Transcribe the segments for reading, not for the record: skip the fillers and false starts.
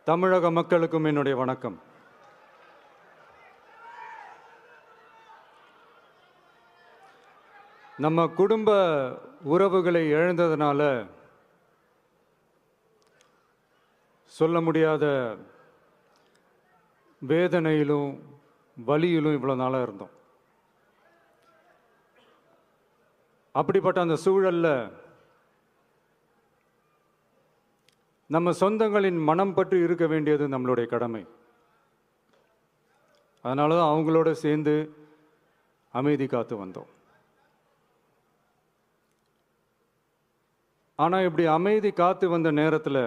தமிழக மக்களுக்கும் என்னுடைய வணக்கம். நம்ம குடும்ப உறவுகளை இழந்ததுனால சொல்ல முடியாத வேதனையிலும் வலியிலும் இவ்வளோ நாளாக இருந்தோம். அப்படிப்பட்ட அந்த சூழல்ல நம்ம சொந்தங்களின் மனம் பற்றி இருக்க வேண்டியது நம்மளுடைய கடமை. அதனால தான் அவங்களோட சேர்ந்து அமைதி காத்து வந்தோம். ஆனால் இப்படி அமைதி காத்து வந்த நேரத்தில்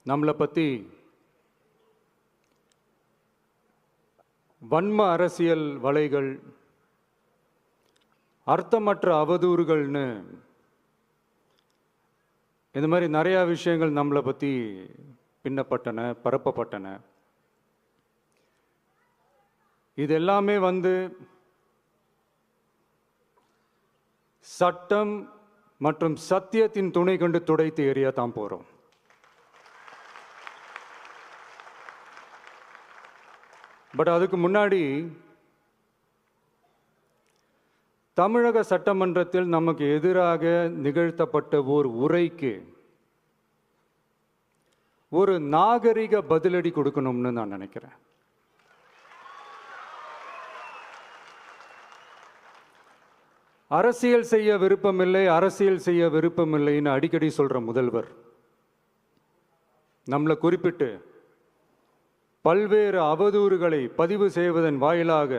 நம்மளை பற்றி வன்ம அரசியல் வலைகள், அர்த்தமற்ற அவதூறுகள்னு இந்த மாதிரி நிறையா விஷயங்கள் நம்மளை பற்றி பின்னப்பட்டன, பரப்பப்பட்டன. இது எல்லாமே சட்டம் மற்றும் சத்தியத்தின் துணை கொண்டு துடைத்து எறிய தான் போகிறோம். பட் அதுக்கு முன்னாடி தமிழக சட்டமன்றத்தில் நமக்கு எதிராக நிகழ்த்தப்பட்ட ஓர் உரைக்கு ஒரு நாகரிக பதிலடி கொடுக்கணும்னு நான் நினைக்கிறேன். அரசியல் செய்ய விருப்பமில்லை, அரசியல் செய்ய விருப்பமில்லைன்னு அடிக்கடி சொல்ற முதல்வர் நம்மளை குறிப்பிட்டு பல்வேறு அவதூறுகளை பதிவு செய்வதன் வாயிலாக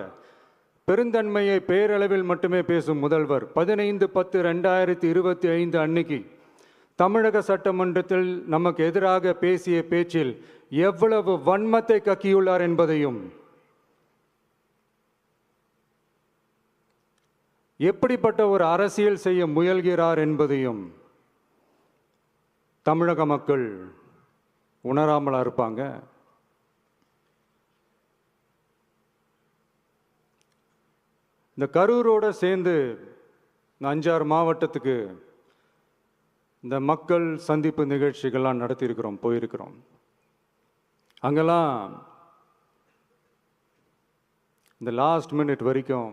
பெருந்தன்மையை பேரளவில் மட்டுமே பேசும் முதல்வர் 15/10/2025 அன்னைக்கு தமிழக சட்டமன்றத்தில் நமக்கு எதிராக பேசிய பேச்சில் எவ்வளவு வன்மத்தை கக்கியுள்ளார் என்பதையும், எப்படிப்பட்ட ஒரு அரசியல் செய்ய முயல்கிறார் என்பதையும் தமிழக மக்கள் உணராமலா இருப்பாங்க? இந்த கரூரோடு சேர்ந்து 5-6 மாவட்டத்துக்கு இந்த மக்கள் சந்திப்பு நிகழ்ச்சிகள்லாம் நடத்தியிருக்கிறோம், போயிருக்கிறோம். அங்கெல்லாம் இந்த லாஸ்ட் மினிட் வரைக்கும்